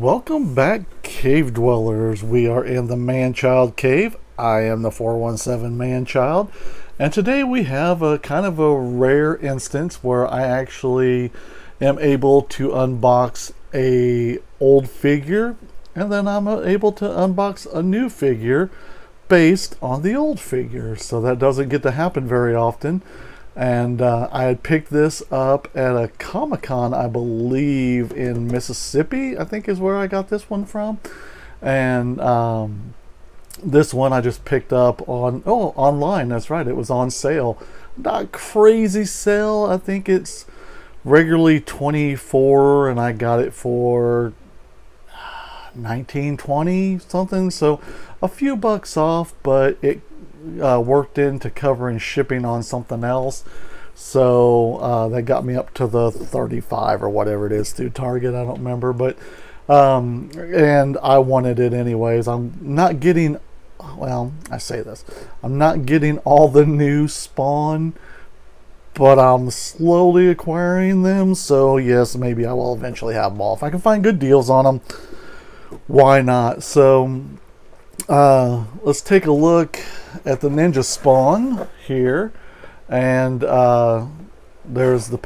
Welcome back, cave dwellers. We are in the Manchild cave. I am the 417 Manchild, and today we have a kind of a rare instance where I actually am able to unbox a old figure, and then I'm able to unbox a new figure based on the old figure. So that doesn't get to happen very often. And I had picked this up at a Comic-Con, I believe, in Mississippi, I think is where I got this one from. And this one I just picked up online. That's right, it was on sale. Not crazy sale. I think it's regularly $24 and I got it for $19.20 something. So a few bucks off, but it worked into covering shipping on something else, so that got me up to the 35 or whatever it is through Target. I don't remember, but and I wanted it anyways. I'm not getting, well, I say this, I'm not getting all the new Spawn, but I'm slowly acquiring them, so yes, maybe I will eventually have them all if I can find good deals on them. Why not? So let's take a look at the Ninja Spawn here, and there's the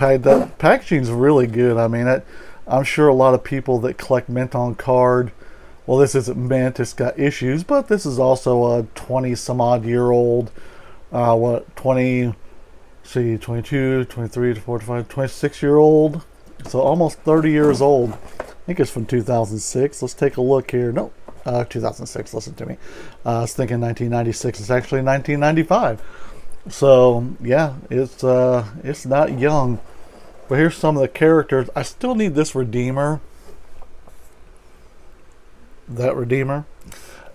packaging's really good. I mean, I'm sure a lot of people that collect mint on card, well, this isn't mint, it's got issues, but this is also a 20 some odd year old 22, 23, 25, 26 year old, so almost 30 years old. I think it's from 2006. Let's take a look here. Nope. 2006, listen to me. I was thinking 1996. It's actually 1995. So yeah, it's not young. But here's some of the characters. I still need this Redeemer. That Redeemer.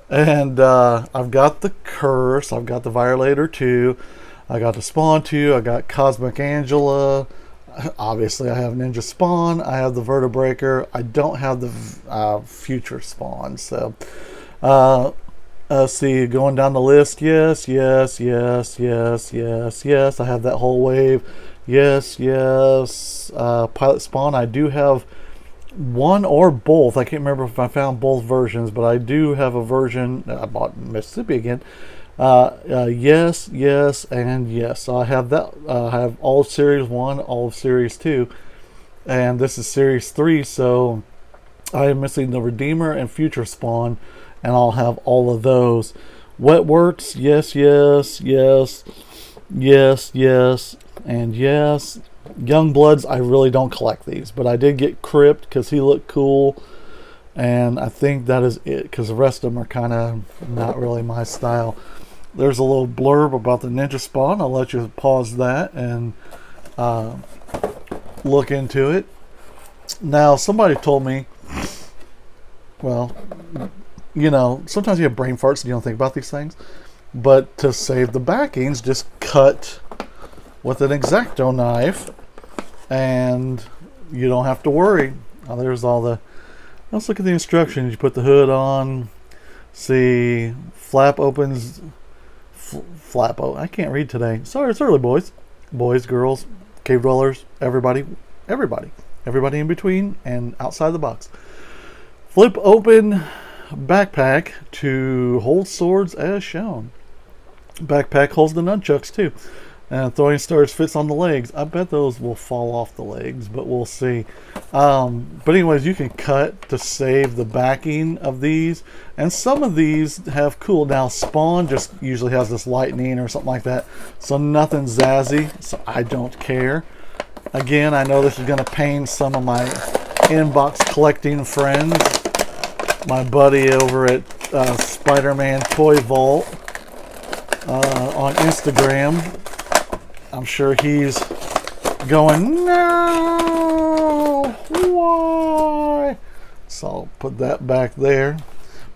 And I've got the Curse. I've got the Violator 2. I got the Spawn 2. I got Cosmic Angela. Obviously, I have Ninja Spawn. I have the Vertebreaker. I don't have the Future Spawn. So, let's see, going down the list. Yes. I have that whole wave. Yes. Pilot Spawn. I do have one or both. I can't remember if I found both versions, but I do have a version that I bought in Mississippi again. Yes, and yes. So I have that. I have all of Series 1, all of Series 2, and this is Series 3, so I am missing the Redeemer and Future Spawn, and I'll have all of those. Wetworks, yes, and yes. Youngbloods, I really don't collect these, but I did get Crypt because he looked cool, and I think that is it, because the rest of them are kind of not really my style. There's a little blurb about the Ninja Spawn. I'll let you pause that and look into it. Now, somebody told me, well, you know, sometimes you have brain farts and you don't think about these things, but to save the backings, just cut with an X-Acto knife and you don't have to worry. Now, there's all the, let's look at the instructions. You put the hood on, see, flap opens, I can't read today. Sorry, it's early, boys, girls, cave dwellers, everybody in between and outside the box. Flip open backpack to hold swords as shown. Backpack holds the nunchucks too. And throwing stars fits on the legs. I bet those will fall off the legs, but we'll see. But anyways, you can cut to save the backing of these. And some of these have cool. Now, Spawn just usually has this lightning or something like that. So nothing zazzy, so I don't care. Again, I know this is going to pain some of my inbox collecting friends. My buddy over at Spider-Man Toy Vault on Instagram. I'm sure he's going, no, why? So I'll put that back there.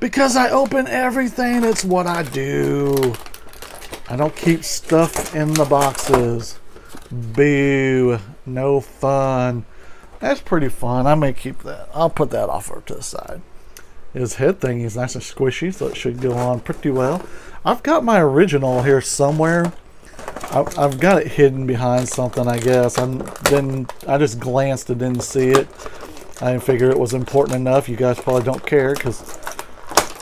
Because I open everything, it's what I do. I don't keep stuff in the boxes. Boo, no fun. That's pretty fun. I may keep that. I'll put that off to the side. His head thing is nice and squishy, so it should go on pretty well. I've got my original here somewhere. I've got it hidden behind something, I guess. I just glanced and didn't see it. I didn't figure it was important enough. You guys probably don't care because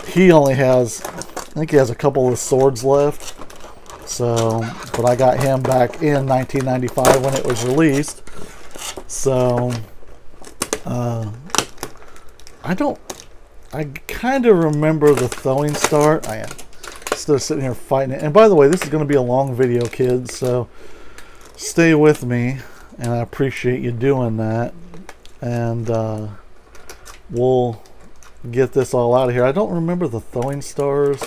he only has, I think he has a couple of swords left. So, but I got him back in 1995 when it was released. So, I kind of remember the throwing star. I am still sitting here fighting it. And by the way, this is going to be a long video, kids. So, stay with me. And I appreciate you doing that. And we'll get this all out of here. I don't remember the throwing stars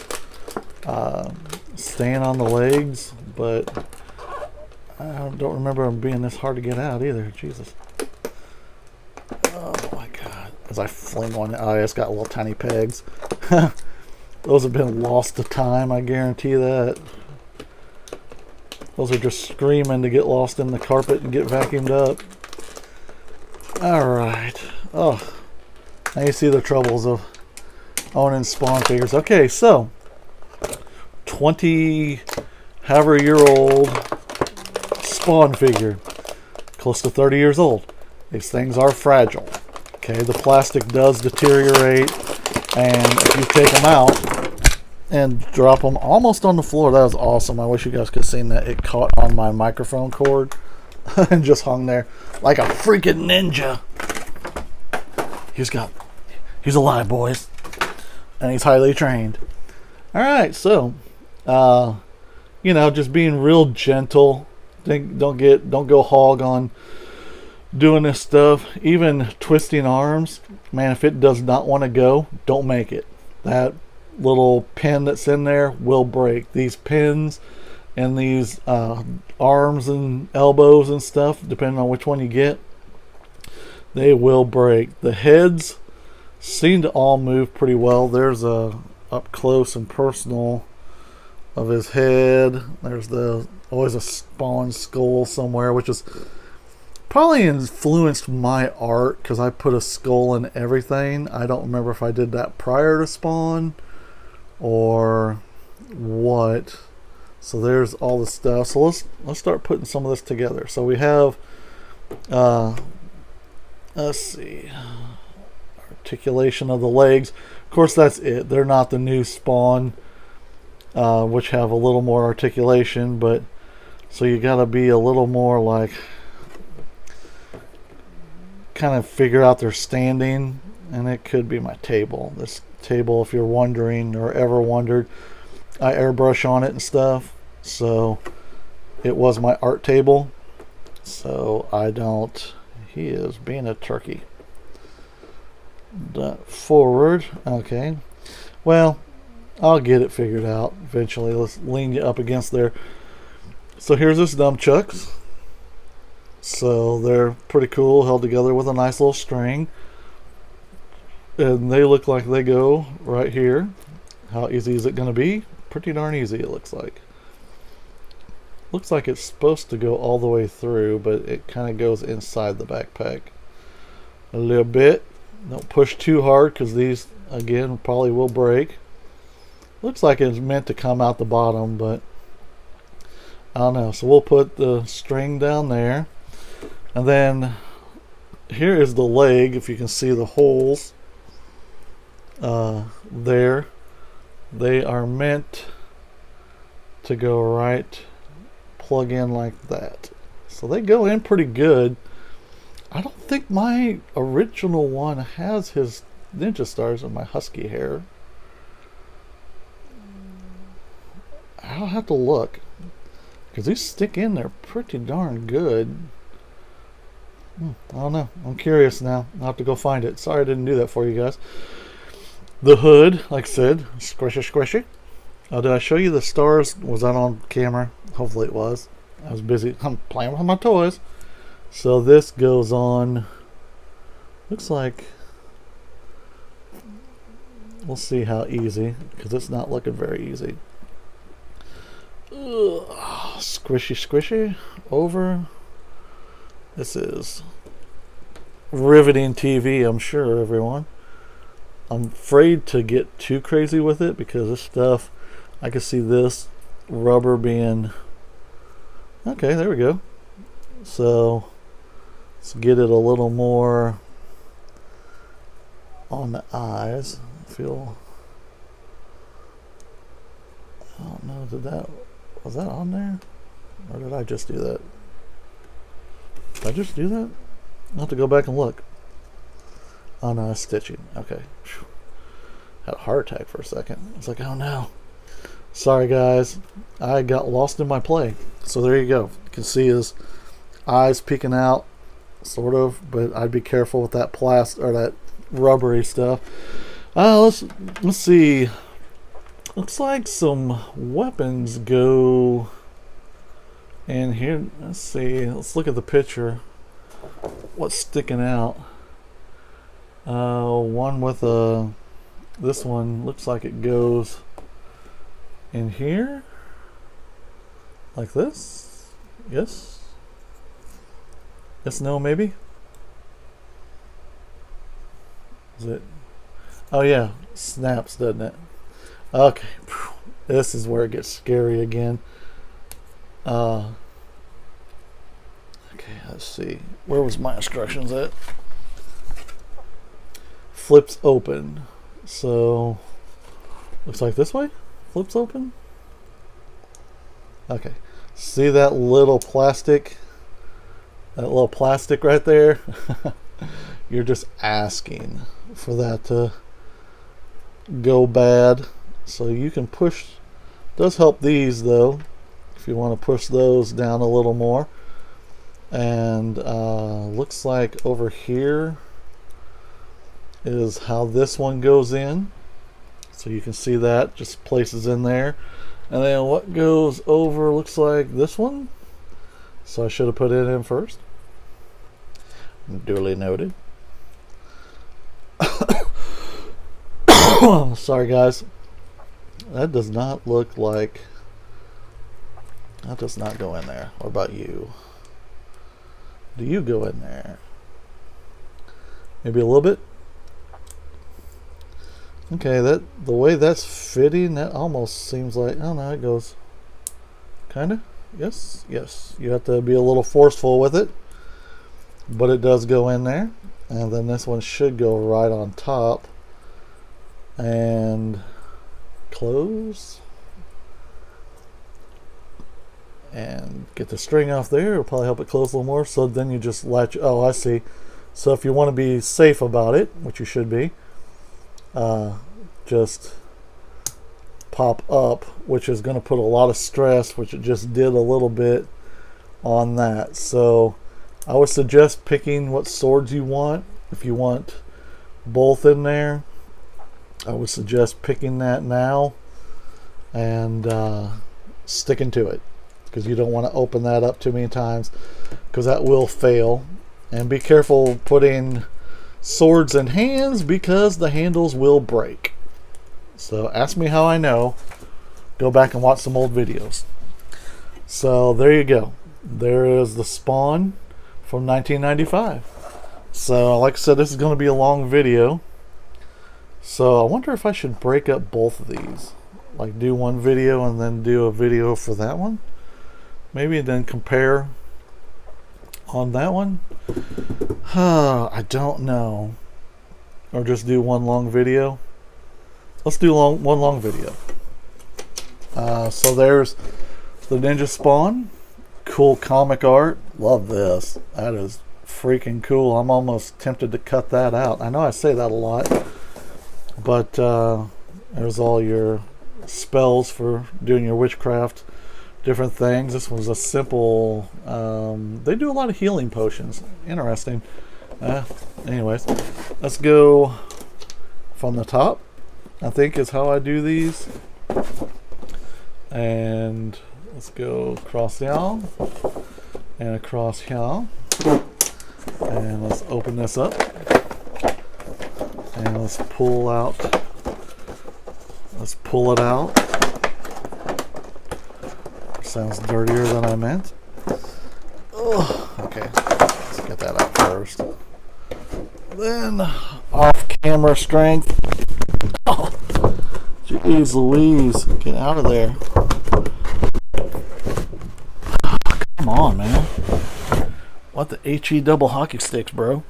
staying on the legs, but I don't remember them being this hard to get out either. Jesus. Oh my God. As I fling one, oh, it's got little tiny pegs. Those have been lost to time, I guarantee that. Those are just screaming to get lost in the carpet and get vacuumed up. Alright. Oh. Now you see the troubles of owning Spawn figures. Okay, so 20 however year old Spawn figure. Close to 30 years old. These things are fragile. Okay, the plastic does deteriorate, and if you take them out and drop them almost on the floor, that was awesome. I wish you guys could have seen that. It caught on my microphone cord and just hung there like a freaking ninja. He's alive, boys, and he's highly trained. All right, so you know, just being real gentle. Don't go hog on doing this stuff. Even twisting arms, man, if it does not want to go, don't make it. That little pin that's in there will break. These pins and these arms and elbows and stuff, depending on which one you get, they will break. The heads seem to all move pretty well. There's a up close and personal of his head. There's always a Spawn skull somewhere, which is probably influenced my art because I put a skull in everything. I don't remember if I did that prior to Spawn or what. So there's all the stuff. So let's start putting some of this together. So we have let's see, articulation of the legs. Of course, that's it. They're not the new Spawn, which have a little more articulation, but so you got to be a little more like kind of figure out their standing. And it could be my table. This table, if you're wondering or ever wondered, I airbrush on it and stuff, so it was my art table. So I don't. He is being a turkey. Forward. Okay. Well, I'll get it figured out eventually. Let's lean you up against there. So here's his nunchucks. So they're pretty cool, held together with a nice little string. And they look like they go right here. How easy is it going to be? Pretty darn easy, it looks like. Looks like it's supposed to go all the way through, but it kind of goes inside the backpack a little bit. Don't push too hard because these, again, probably will break. Looks like it's meant to come out the bottom, but I don't know. So we'll put the string down there. And then here is the leg, if you can see the holes there. They are meant to go right, plug in like that. So they go in pretty good. I don't think my original one has his ninja stars and my husky hair. I'll have to look, because these stick in there pretty darn good. I don't know. I'm curious now. I'll have to go find it. Sorry I didn't do that for you guys. The hood, like I said, squishy squishy. Did I show you the stars? Was that on camera? Hopefully it was. I was busy. I'm playing with my toys. So this goes on. Looks like. We'll see how easy, because it's not looking very easy. Ugh, squishy squishy over. This is riveting TV, I'm sure, everyone. I'm afraid to get too crazy with it because this stuff, I can see this rubber being, okay, there we go. So let's get it a little more on the eyes. Feel, I don't know, was that on there? Or did I just do that? Did I just do that? I'll have to go back and look. Oh no, that's stitching. Okay. Whew. Had a heart attack for a second. I was like, oh no. Sorry guys. I got lost in my play. So there you go. You can see his eyes peeking out, sort of, but I'd be careful with that plastic or that rubbery stuff. Let's see. Looks like some weapons go in here. Let's see. Let's look at the picture. What's sticking out? One with a. This one looks like it goes in here, like this. Yes. Yes. No. Maybe. Is it? Oh yeah, snaps, doesn't it? Okay, this is where it gets scary again. Okay, let's see. Where was my instructions at? Flips open. So, looks like this way? Flips open? Okay. See that little plastic? That little plastic right there? You're just asking for that to go bad. So you can push, does help these though, if you want to push those down a little more. And looks like over here is how this one goes in. So you can see that just places in there. And then what goes over looks like this one. So I should have put it in first. Duly noted. Sorry guys. That does not look like, that does not go in there. What about you? Do you go in there? Maybe a little bit? Okay, that the way that's fitting, that almost seems like, oh no, it goes kinda. Yes, yes. You have to be a little forceful with it. But it does go in there. And then this one should go right on top. And close. And get the string off there. It'll probably help it close a little more. So then you just latch. Oh, I see. So if you want to be safe about it, which you should be, just pop up, which is going to put a lot of stress, which it just did a little bit on that. So I would suggest picking what swords you want. If you want both in there, I would suggest picking that now and sticking to it, because you don't want to open that up too many times, because that will fail. And be careful putting swords in hands, because the handles will break. So ask me how I know. Go back and watch some old videos. So there you go. There is the Spawn from 1995. So like I said, this is going to be a long video. So I wonder if I should break up both of these. Like do one video and then do a video for that one. Maybe then compare on that one. I don't know. Or just do one long video. Let's do one long video. So there's the Ninja Spawn. Cool comic art. Love this. That is freaking cool. I'm almost tempted to cut that out. I know I say that a lot. But there's all your spells for doing your witchcraft. Different things. This was a simple, they do a lot of healing potions. Interesting. Anyways, let's go from the top, I think is how I do these. And let's go across y'all and across y'all. And let's open this up. And let's pull out. Let's pull it out. Sounds dirtier than I meant. Oh, okay, let's get that out first. Then off-camera strength. Oh, jeez Louise, get out of there! Come on, man! What the HE double hockey sticks, bro?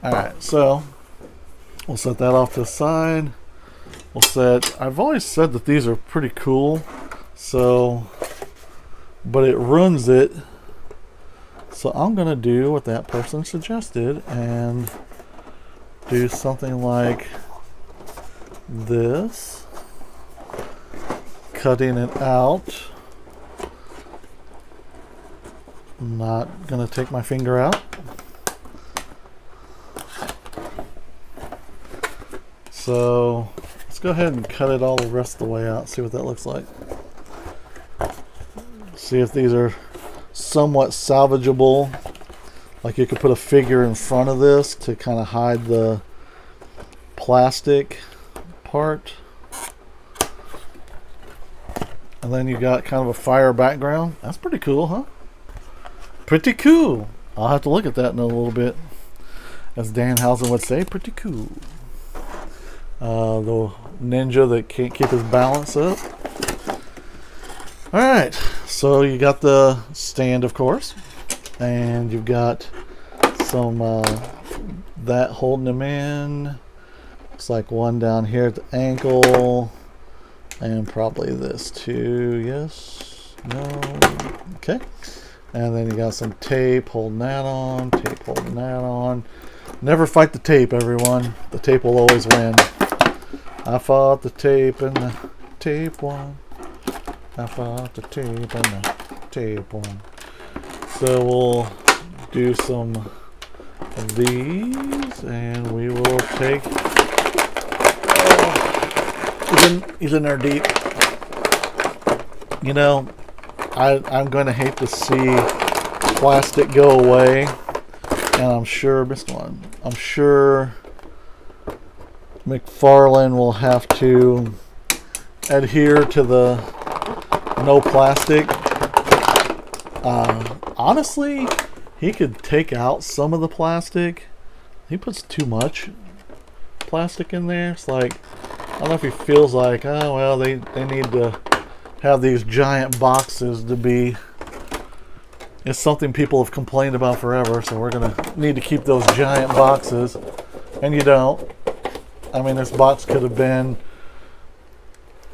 All right, so We'll set that off to the side. We'll set, I've always said that these are pretty cool, so, but it ruins it. So I'm gonna do what that person suggested and do something like this, cutting it out. I'm not gonna take my finger out. So let's go ahead and cut it all the rest of the way out, see what that looks like. See if these are somewhat salvageable. Like you could put a figure in front of this to kind of hide the plastic part. And then you got kind of a fire background. That's pretty cool, huh? Pretty cool. I'll have to look at that in a little bit. As Dan Housen would say, pretty cool. The ninja that can't keep his balance up. Alright, so you got the stand, of course. And you've got some that holding them in. Looks like one down here at the ankle. And probably this too. Yes? No? Okay. And then you got some tape holding that on. Tape holding that on. Never fight the tape, everyone. The tape will always win. I fought the tape and the tape won. I fought the tape and the tape won. So we'll do some of these and we will take... he's in there deep. You know, I'm going to hate to see plastic go away. And I'm sure, missed one. I'm sure McFarlane will have to adhere to the no plastic. Honestly, he could take out some of the plastic. He puts too much plastic in there. It's like, I don't know if he feels like, oh well, they need to have these giant boxes to be. It's something people have complained about forever, so we're gonna need to keep those giant boxes. And you don't. I mean, this box could have been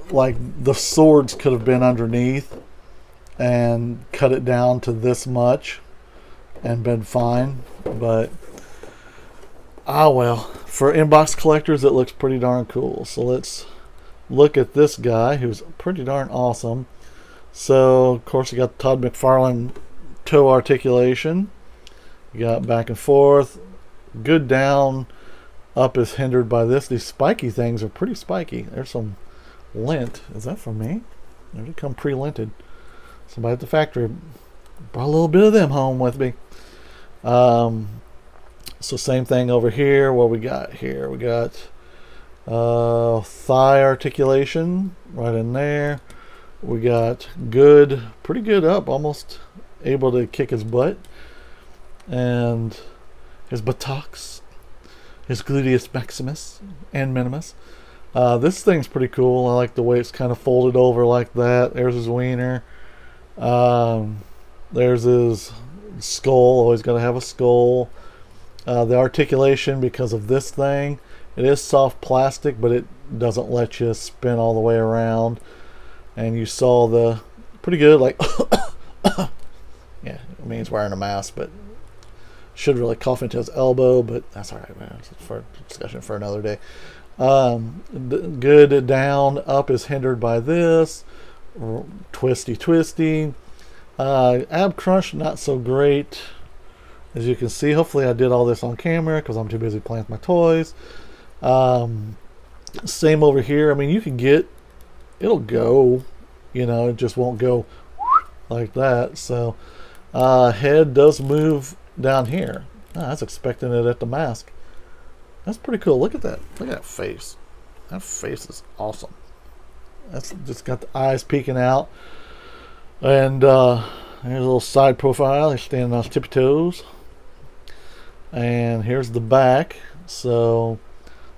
like the swords could have been underneath and cut it down to this much and been fine. But well, for inbox collectors, it looks pretty darn cool. So let's look at this guy who's pretty darn awesome. So of course you got Todd McFarlane toe articulation. You got back and forth. Good down. Up is hindered by this. These spiky things are pretty spiky. There's some lint. Is that from me? They come pre-linted. Somebody at the factory brought a little bit of them home with me. So same thing over here. What we got here? We got thigh articulation right in there. We got good, pretty good up, almost able to kick his butt. And his buttocks, his gluteus maximus and minimus. This thing's pretty cool. I like the way it's kind of folded over like that. There's his wiener. There's his skull. Always got to have a skull. The articulation, because of this thing, it is soft plastic, but it doesn't let you spin all the way around. And you saw the pretty good, like, yeah, I mean, he's wearing a mask, but should really cough into his elbow, but that's all right, man. It's for discussion for another day. Good down, up is hindered by this. Twisty. Ab crunch, not so great. As you can see, hopefully I did all this on camera because I'm too busy playing with my toys. Same over here. I mean, you can get, it'll go, you know, it just won't go like that. So head does move down here. I was expecting it at the mask. That's pretty cool. Look at that. Look at that face. That face is awesome. That's just got the eyes peeking out. And here's a little side profile. He's standing on his tippy toes. And here's the back. So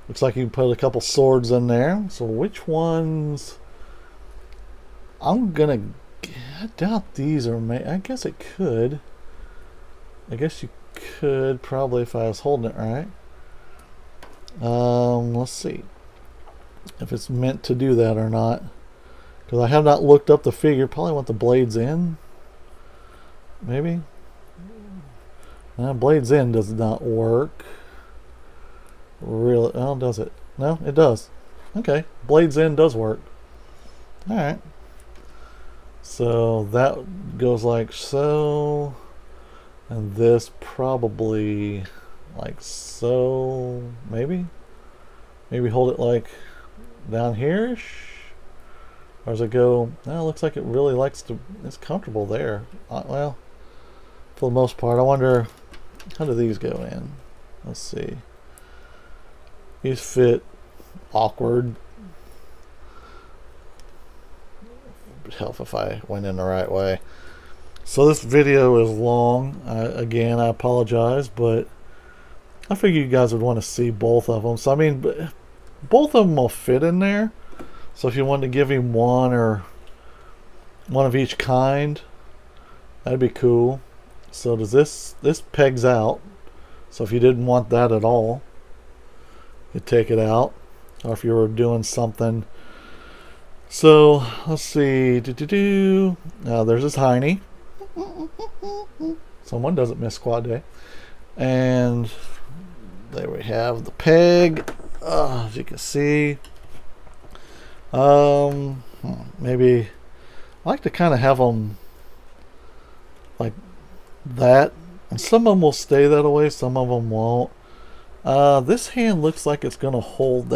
looks like you can put a couple swords in there. So which ones? I'm gonna. I doubt these are made. I guess it could. I guess you could probably if I was holding it right. Let's see if it's meant to do that or not, because I have not looked up the figure. Probably want the blades in, maybe. Blades in does not work. Really? Oh, does it? No, it does. Okay, blades in does work. All right. So that goes like so, and this probably like so. Maybe hold it like down here-ish. Or does it go? No, it looks like it really likes to. It's comfortable there. Well, for the most part. I wonder, how do these go in? Let's see. These fit awkward. It'd help if I went in the right way. So this video is long. Again, I apologize, but I figure you guys would want to see both of them. So I mean, both of them will fit in there. So if you wanted to give him one or one of each kind, that'd be cool. So does this pegs out. So if you didn't want that at all, you take it out. Or if you were doing something. So let's see. There's this Heine. Someone doesn't miss squad day. And there we have the peg. As you can see. Maybe I like to kind of have them like that, and some of them will stay that way, some of them won't. This hand looks like it's going to hold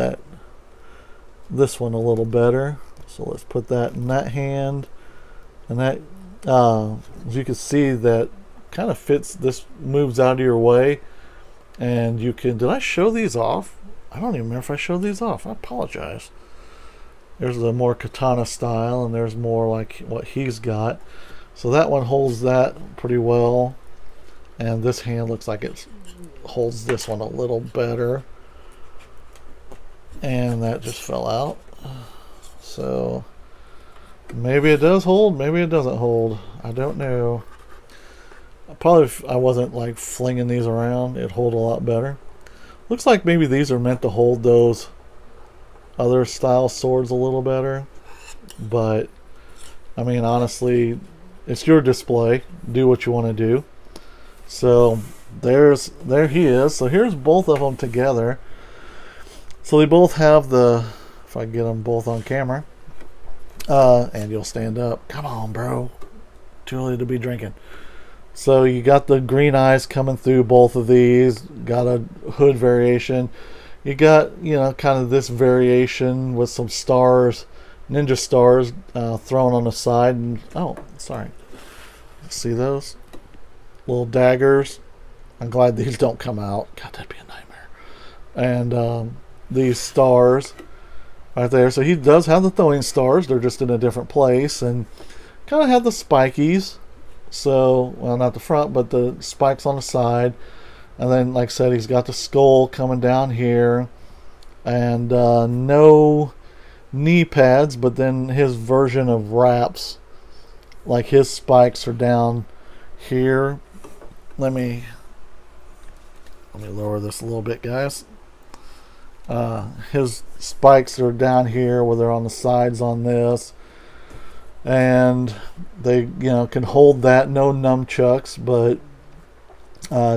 this one a little better, so let's put that in that hand, and that as you can see, that kind of fits. This moves out of your way, and you can. Did I show these off? I don't even remember if I showed these off. I apologize. There's the more katana style, and there's more like what he's got. So that one holds that pretty well. And this hand looks like it holds this one a little better. And that just fell out. So maybe it does hold, maybe it doesn't hold. I don't know. Probably if I wasn't like flinging these around, it'd hold a lot better. Looks like maybe these are meant to hold those other style swords a little better, but I mean, honestly, it's your display. Do what you want to do. So there he is. So here's both of them together. So they both have the, if I get them both on camera, and you'll stand up. Come on, bro. Too early to be drinking. So you got the green eyes coming through both of these. Got a hood variation. You got, kind of this variation with some stars, ninja stars thrown on the side. And oh, sorry. See those? Little daggers. I'm glad these don't come out. God, that'd be a nightmare. And these stars right there. So he does have the throwing stars. They're just in a different place. And kind of have the spikies. So, well, not the front, but the spikes on the side. And then, like I said, he's got the skull coming down here. And no knee pads, but then his version of wraps, like his spikes are down here. Let me lower this a little bit, guys. His spikes are down here where they're on the sides on this. And they, can hold that. No nunchucks, but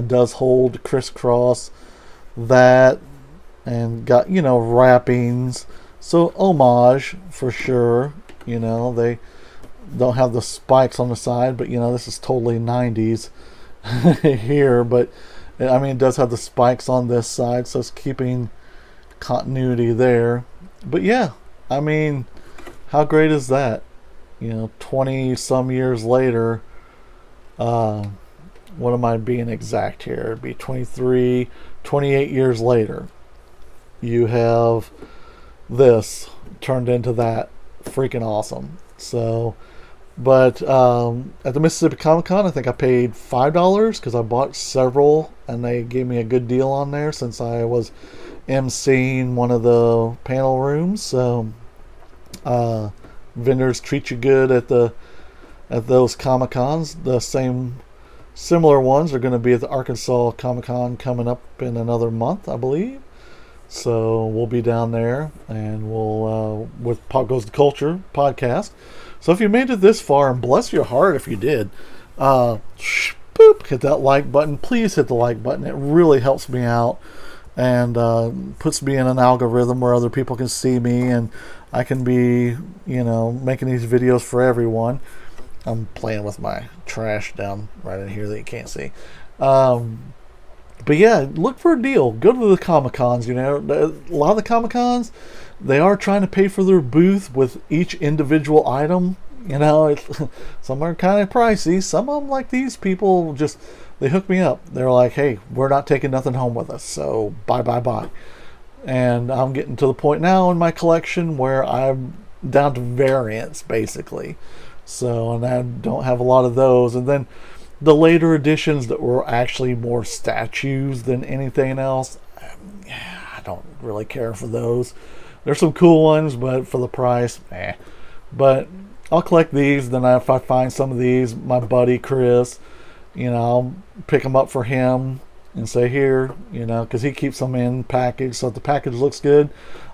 does hold crisscross that, and got wrappings. So homage for sure. They don't have the spikes on the side, but this is totally 90s here. But I mean, it does have the spikes on this side, so it's keeping continuity there. But yeah, I mean, how great is that? 20 some years later. What am I being exact here? It'd be 28 years later. You have this turned into that. Freaking awesome. So, but at the Mississippi Comic Con, I think I paid $5 because I bought several, and they gave me a good deal on there since I was emceeing one of the panel rooms. So, vendors treat you good at those Comic Cons. The similar ones are going to be at the Arkansas Comic Con coming up in another month, I believe. So we'll be down there, and we'll with Pop Goes the Culture podcast. So if you made it this far, and bless your heart if you did, boop, hit that like button. Please hit the like button. It really helps me out, and puts me in an algorithm where other people can see me, and I can be, making these videos for everyone. I'm playing with my trash down right in here that you can't see. But yeah, look for a deal. Go to the Comic-Cons, A lot of the Comic-Cons, they are trying to pay for their booth with each individual item. Some are kind of pricey. Some of them, like these people, they hook me up. They're like, hey, we're not taking nothing home with us, so bye. And I'm getting to the point now in my collection where I'm down to variants, basically. So, and I don't have a lot of those. And then the later editions that were actually more statues than anything else, I don't really care for those. There's some cool ones, but for the price, But I'll collect these. Then if I find some of these, my buddy Chris, I'll pick them up for him and say, here, because he keeps them in package. So if the package looks good,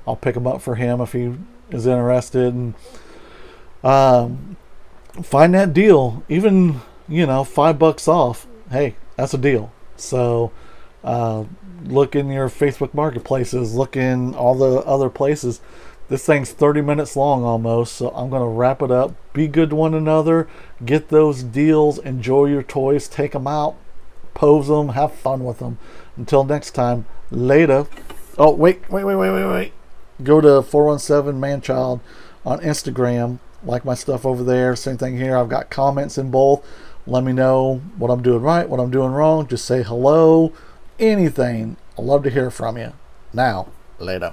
I'll pick them up for him if he is interested. And find that deal. Even, $5 off. Hey, that's a deal. So look in your Facebook marketplaces, look in all the other places. This thing's 30 minutes long almost, so I'm going to wrap it up. Be good to one another. Get those deals. Enjoy your toys. Take them out. Pose them. Have fun with them. Until next time, later. Oh, wait. Go to 417manchild on Instagram. Like my stuff over there. Same thing here. I've got comments in both. Let me know what I'm doing right, what I'm doing wrong. Just say hello. Anything. I'd love to hear from you. Now, later.